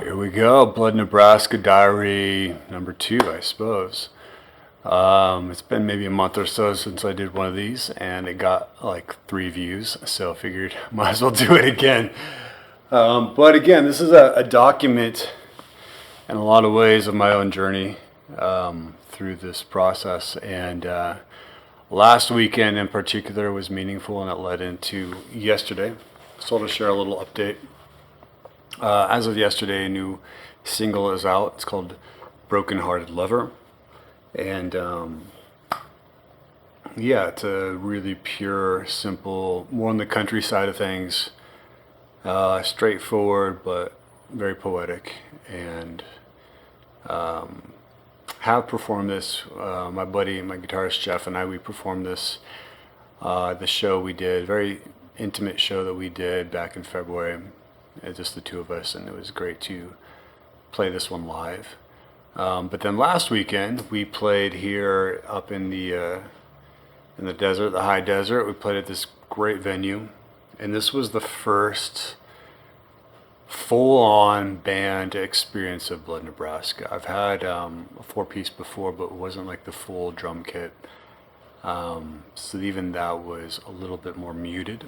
Here we go, Blood Nebraska Diary number 2, I suppose. It's been maybe a month or so since I did one of these, and it got like 3 views, so I figured might as well do it again. But again, this is a document in a lot of ways of my own journey through this process, and last weekend in particular was meaningful, and it led into yesterday. So I'll just share a little update. As of yesterday, a new single is out. It's called Broken Hearted Lover. And it's a really pure, simple, more on the country side of things. Straightforward, but very poetic. And have performed this. My buddy, my guitarist Jeff, and I, we performed this. The show we did, very intimate show that we did back in February. Just the two of us, and it was great to play this one live. But then last weekend we played here up in the desert, the high desert. We played at this great venue, and this was the first full-on band experience of Blood Nebraska. I've had a 4-piece before, but it wasn't like the full drum kit. So even that was a little bit more muted.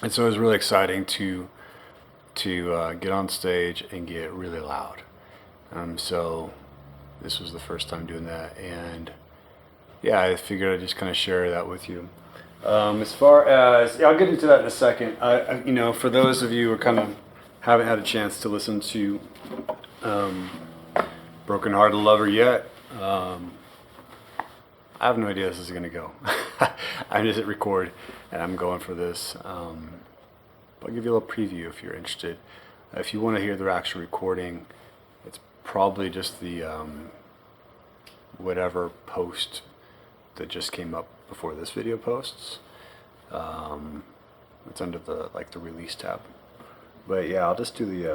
And so it was really exciting to get on stage and get really loud. So this was the first time doing that, and yeah, I figured I'd just kind of share that with you. As far as I'll get into that in a second. For those of you who kind of haven't had a chance to listen to Broken Hearted Lover yet, I have no idea how this is going to go. I just hit record, and I'm going for this. I'll give you a little preview if you're interested. If you want to hear the actual recording, it's probably just the whatever post that just came up before this video posts. It's under the release tab. But yeah, I'll just do the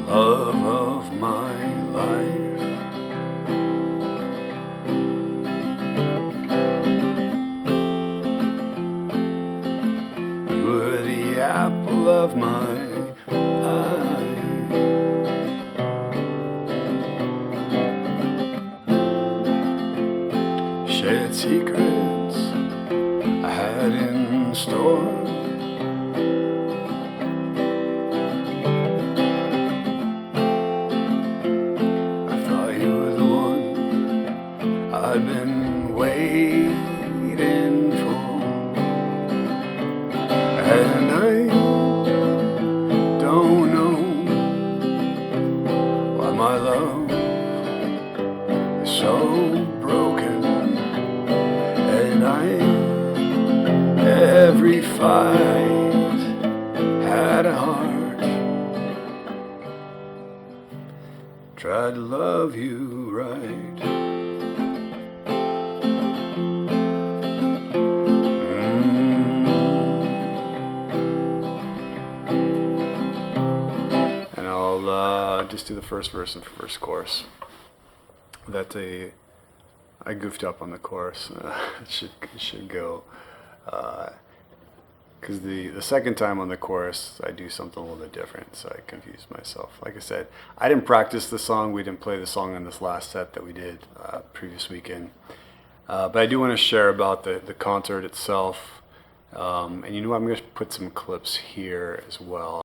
love of my life. You were the apple of my eye. Shared secrets I had in store. I've been waiting for, and I don't know why my love is so broken, and every fight had a heart, tried to love you right. Just do the first verse and first chorus. I goofed up on the chorus. It should go. Because the second time on the chorus, I do something a little bit different, so I confused myself. Like I said, I didn't practice the song. We didn't play the song on this last set that we did previous weekend. But I do want to share about the concert itself. And you know what? I'm going to put some clips here as well.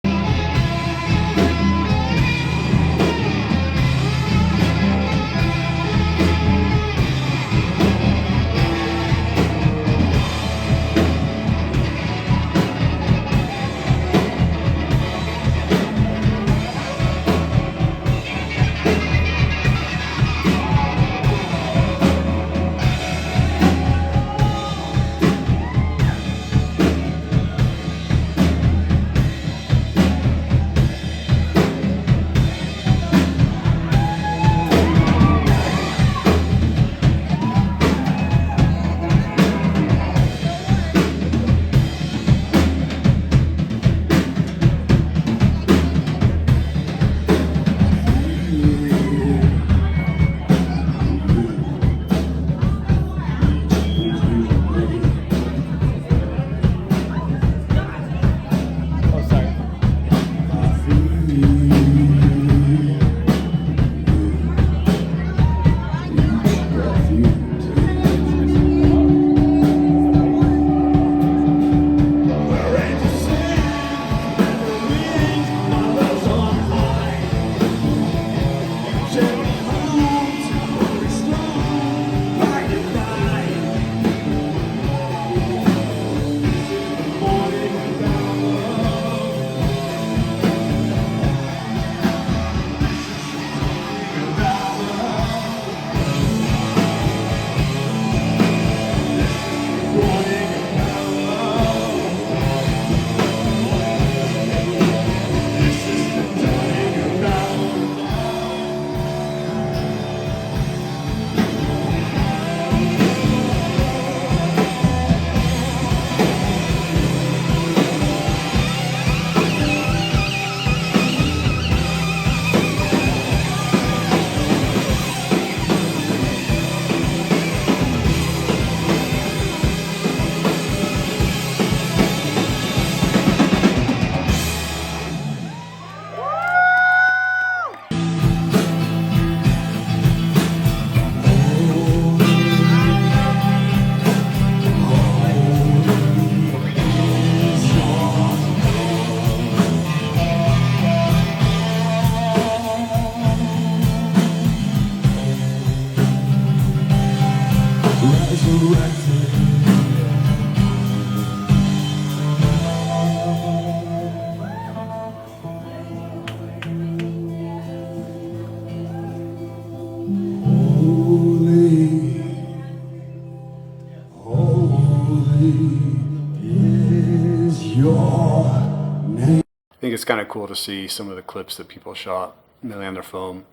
think it's kind of cool to see some of the clips that people shot mainly on their phone.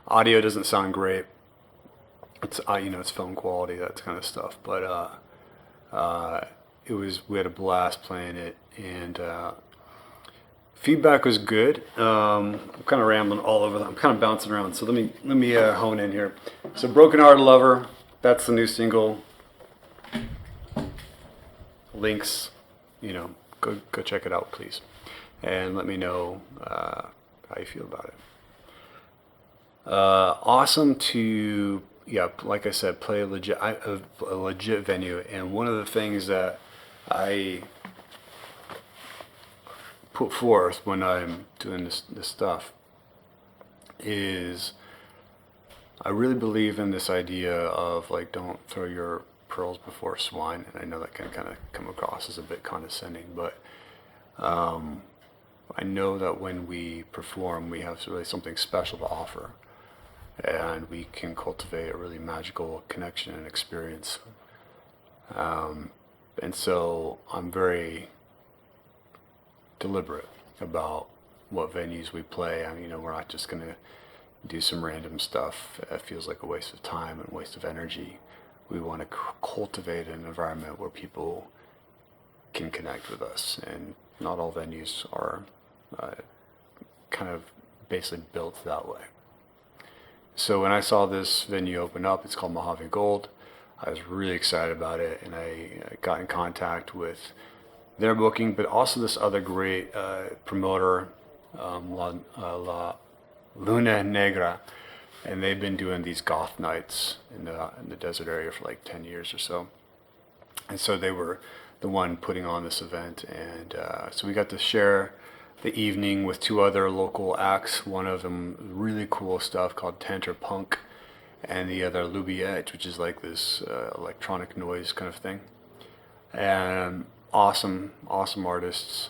Audio doesn't sound great. It's it's film quality, that kind of stuff. But we had a blast playing it, and feedback was good. I'm kind of rambling all over. I'm kind of bouncing around. So let me hone in here. So Broken Heart Lover, that's the new single. Links, go check it out, please, and let me know how you feel about it. Awesome to, like I said, play a legit venue. And one of the things that I put forth when I'm doing this stuff is I really believe in this idea of like, don't throw your pearls before swine. And I know that can kind of come across as a bit condescending, but I know that when we perform, we have really something special to offer, and we can cultivate a really magical connection and experience. And so I'm very deliberate about what venues we play. I mean, we're not just going to do some random stuff. It feels like a waste of time and waste of energy. We want to cultivate an environment where people can connect with us, and not all venues are kind of basically built that way. So when I saw this venue open up, it's called Mojave Gold, I was really excited about it, and I got in contact with their booking, but also this other great promoter, La Luna Negra, and they've been doing these goth nights in the desert area for like 10 years or so. And so they were the one putting on this event, and so we got to share the evening with two other local acts. One of them really cool stuff called Tantra Punk, and the other Luby Edge, which is like this electronic noise kind of thing. And awesome artists.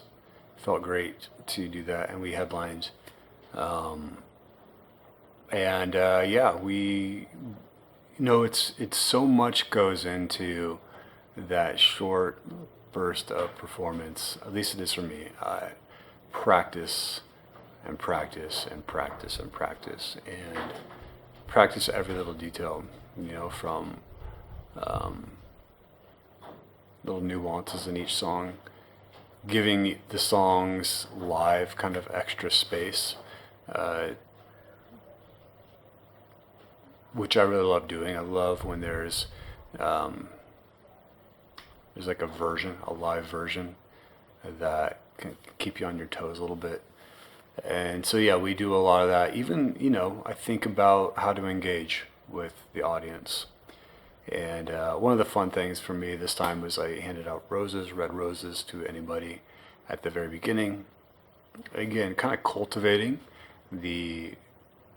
Felt great to do that, and we headlined. We it's so much goes into that short burst of performance. At least it is for me. Practice and practice and practice and practice and practice every little detail, from little nuances in each song, giving the songs live kind of extra space, which I really love doing. I love when there's like a live version that can keep you on your toes a little bit. And so we do a lot of that. Even, I think about how to engage with the audience. And one of the fun things for me this time was I handed out red roses to anybody at the very beginning. Again, kind of cultivating the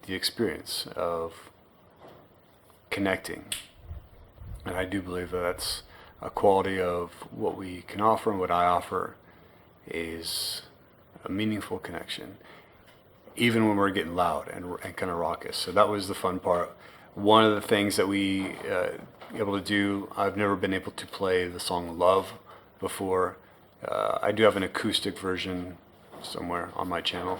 experience of connecting. And I do believe that that's a quality of what we can offer, and what I offer is a meaningful connection, even when we're getting loud and kind of raucous. So that was the fun part. One of the things that we able to do, I've never been able to play the song Love before. I do have an acoustic version somewhere on my channel,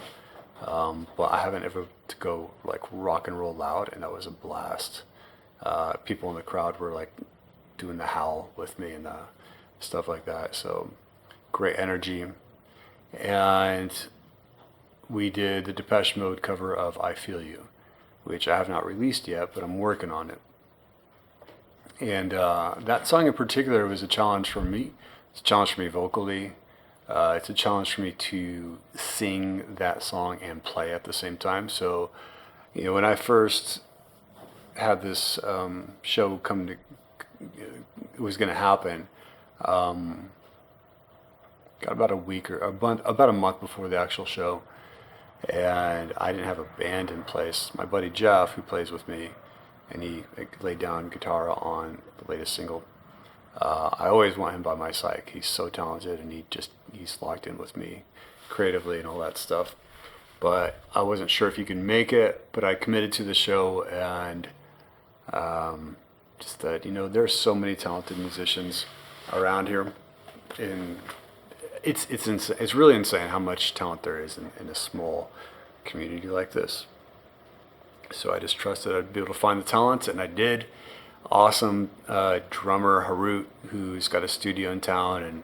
but I haven't ever to go like rock and roll loud, and that was a blast. People in the crowd were like doing the howl with me and stuff like that. So great energy. And we did the Depeche Mode cover of I Feel You, which I have not released yet, but I'm working on it. And that song in particular was a challenge for me. It's a challenge for me vocally. It's a challenge for me to sing that song and play at the same time. So, when I first had this show it was going to happen, got about about a month before the actual show, and I didn't have a band in place. My buddy Jeff, who plays with me, and he laid down guitar on the latest single. I always want him by my side. He's so talented, and he's locked in with me creatively and all that stuff. But I wasn't sure if he could make it, but I committed to the show, and just that, there's so many talented musicians around here it's insane. It's really insane how much talent there is in a small community like this. So I just trusted I'd be able to find the talent, and I did. Awesome drummer Harut, who's got a studio in town,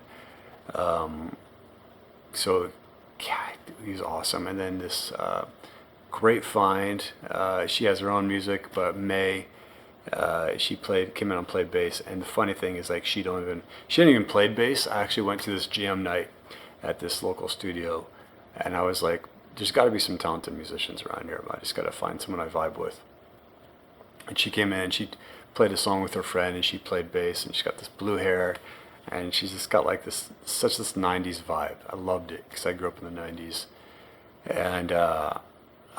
and so yeah, he's awesome. And then this great find. She has her own music, but May, she came in and played bass. And the funny thing is, like, she didn't even play bass. I actually went to this jam night at this local studio, and I was like, there's got to be some talented musicians around here. I just got to find someone I vibe with. And she came in, she played a song with her friend, and she played bass, and she's got this blue hair, and she's just got like this 90s vibe. I loved it because I grew up in the 90s, and I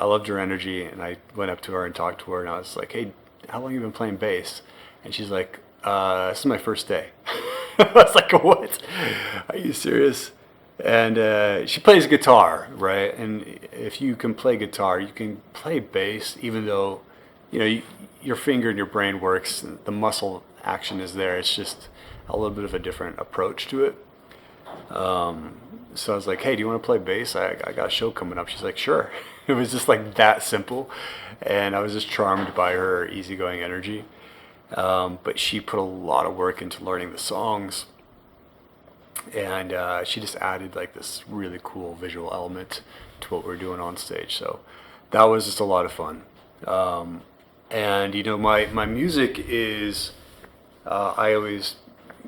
loved her energy. And I went up to her and talked to her, and I was like, "Hey, how long have you been playing bass?" And she's like, "This is my first day." I was like, "What? Are you serious?" And she plays guitar, right? And if you can play guitar, you can play bass, even though, your finger and your brain works, the muscle action is there. It's just a little bit of a different approach to it. So I was like, "Hey, do you want to play bass? I got a show coming up." She's like, "Sure." It was just like that simple. And I was just charmed by her easygoing energy. But she put a lot of work into learning the songs. And she just added like this really cool visual element to what we're doing on stage. So that was just a lot of fun. And my music is, I always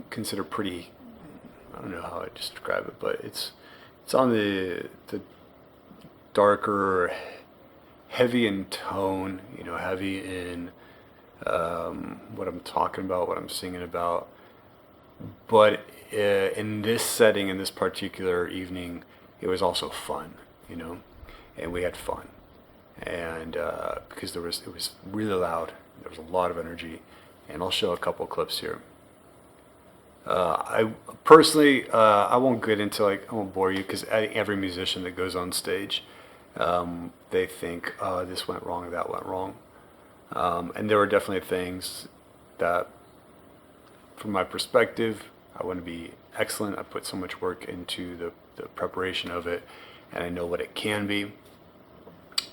consider pretty, I don't know how I describe it, but it's on the darker, heavy in tone, heavy in what I'm talking about, what I'm singing about. But in this setting, in this particular evening, it was also fun, and we had fun. And because it was really loud, there was a lot of energy, and I'll show a couple clips here. I personally, I won't get into I won't bore you, because every musician that goes on stage, they think, this went wrong, that went wrong. And there were definitely things that, from my perspective, I want to be excellent. I put so much work into the preparation of it, and I know what it can be.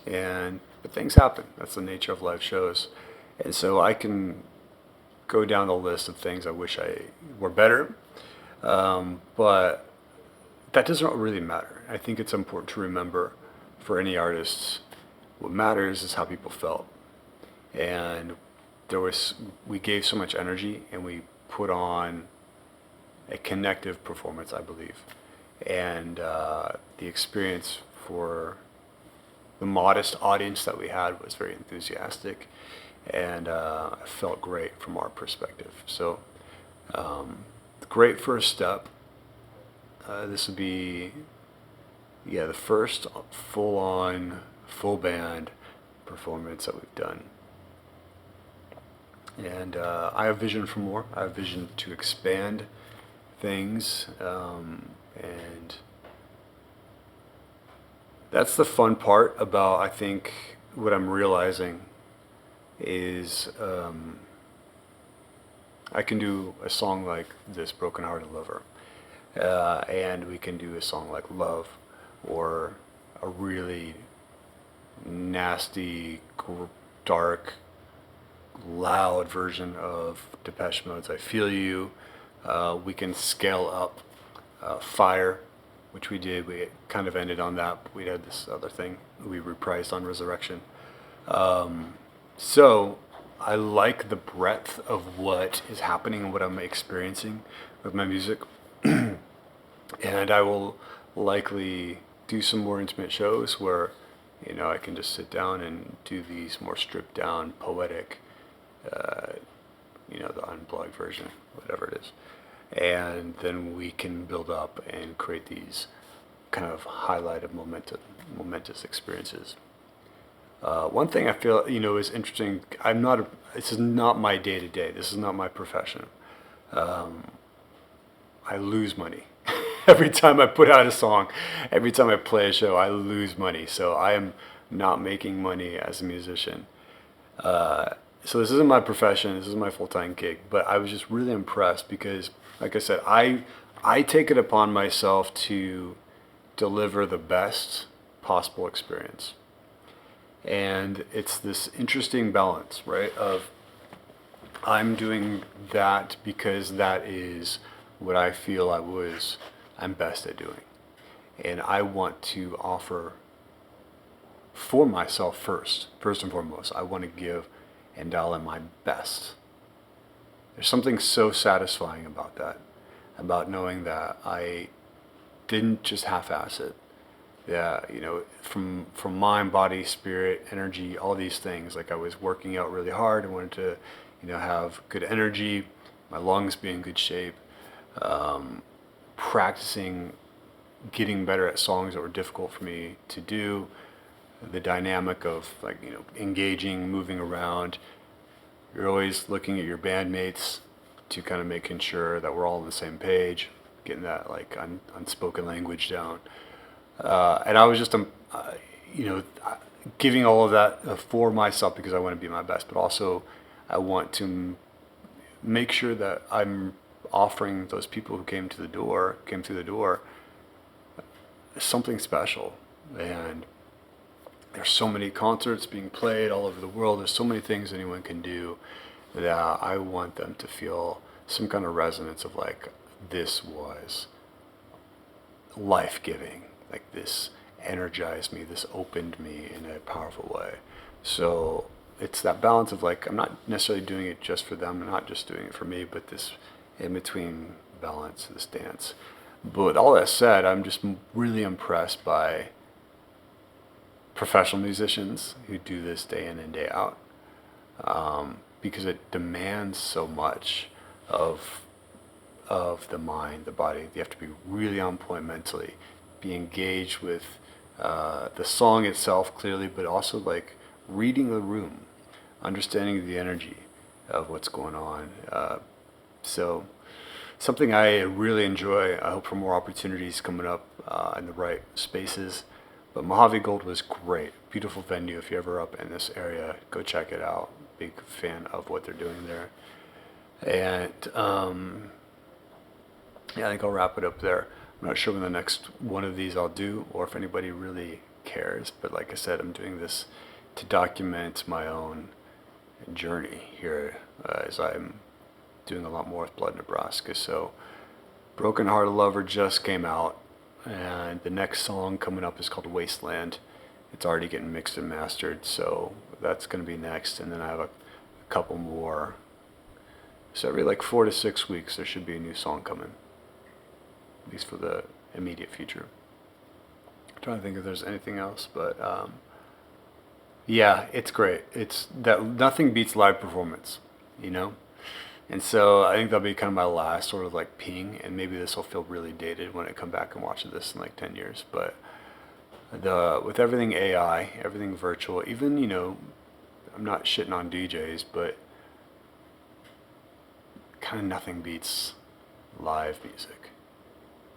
But things happen. That's the nature of live shows. And so I can go down the list of things I wish I were better. But that doesn't really matter. I think it's important to remember, for any artists, what matters is how people felt. And we gave so much energy, and we put on a connective performance, I believe. And the experience for the modest audience that we had was very enthusiastic, and felt great from our perspective. So, great first step. This would be, the first full-on, full band performance that we've done. And I have vision for more. I have vision to expand things, and that's the fun part about, I think, what I'm realizing is I can do a song like this, Broken Hearted Lover, and we can do a song like Love, or a really nasty, dark, loud version of Depeche Mode's I Feel You. We can scale up Fire, which we did. We kind of ended on that. We had this other thing we reprised on Resurrection. So I like the breadth of what is happening and what I'm experiencing with my music. And I will likely do some more intimate shows where, I can just sit down and do these more stripped down, poetic, the unplugged version, whatever it is. And then we can build up and create these kind of highlighted, momentous experiences. One thing I feel, is interesting. This is not my day to day. This is not my profession. I lose money every time I put out a song. Every time I play a show, I lose money. So I am not making money as a musician. So this isn't my profession. This is my full-time gig. But I was just really impressed because, like I said, I I take it upon myself to deliver the best possible experience. And it's this interesting balance, right? Of I'm doing that because that is what I feel I'm best at doing. And I want to offer for myself first and foremost. I want to give and dial in my best. There's something so satisfying about that, about knowing that I didn't just half-ass it. Yeah, from mind, body, spirit, energy, all these things. Like I was working out really hard. I wanted to, have good energy, my lungs be in good shape, practicing getting better at songs that were difficult for me to do, the dynamic of engaging, moving around. You're always looking at your bandmates to kind of making sure that we're all on the same page, getting that unspoken language down. And I was just, giving all of that for myself because I want to be my best, but also I want to make sure that I'm offering those people who came through the door, something special. And there's so many concerts being played all over the world. There's so many things anyone can do that I want them to feel some kind of resonance of this was life-giving. This energized me, this opened me in a powerful way. So it's that balance of I'm not necessarily doing it just for them, I'm not just doing it for me, but this in-between balance, this dance. But all that said, I'm just really impressed by professional musicians who do this day in and day out, because it demands so much of the mind, the body. You have to be really on point mentally, be engaged with the song itself clearly, but also reading the room, understanding the energy of what's going on. So something I really enjoy. I hope for more opportunities coming up in the right spaces. But Mojave Gold was great. Beautiful venue. If you're ever up in this area, go check it out. Big fan of what they're doing there. And I think I'll wrap it up there. I'm not sure when the next one of these I'll do, or if anybody really cares. But like I said, I'm doing this to document my own journey here as I'm doing a lot more with Blood, Nebraska. So Broken Hearted Lover just came out, and the next song coming up is called Wasteland. It's already getting mixed and mastered, so that's going to be next. And then I have a couple more. So every 4 to 6 weeks there should be a new song coming, at least for the immediate future. I'm trying to think if there's anything else, but yeah, it's great. It's that nothing beats live performance, And so I think that'll be kind of my last sort of ping, and maybe this will feel really dated when I come back and watch this in 10 years. But with everything AI, everything virtual, even, I'm not shitting on DJs, but kind of nothing beats live music.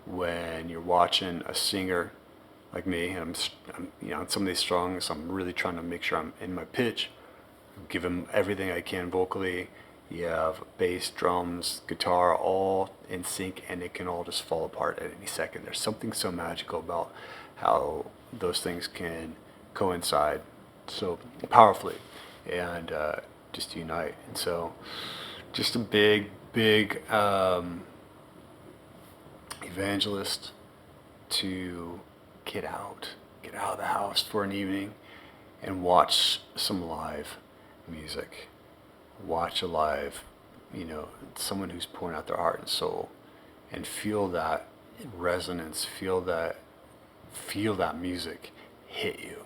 When you're watching a singer like me, and I'm on some of these songs, I'm really trying to make sure I'm in my pitch, give them everything I can vocally. You have bass, drums, guitar, all in sync, and it can all just fall apart at any second. There's something so magical about how those things can coincide so powerfully and just unite. And so just a big evangelist to get out of the house for an evening and watch some live music. Watch a live, someone who's pouring out their heart and soul, and feel that resonance, feel that music hit you.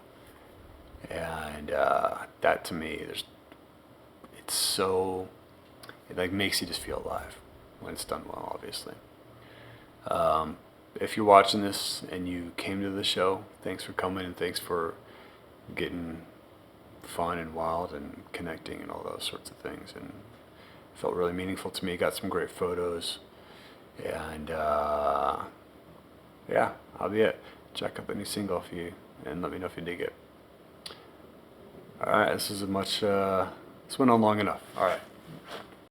And that to me, it makes you just feel alive when it's done well, obviously. If you're watching this and you came to the show, thanks for coming, and thanks for getting fun and wild and connecting and all those sorts of things. And it felt really meaningful to me. Got some great photos. And yeah, that'll be it. Check out the new single for you and let me know if you dig it. Alright, this went on long enough. Alright.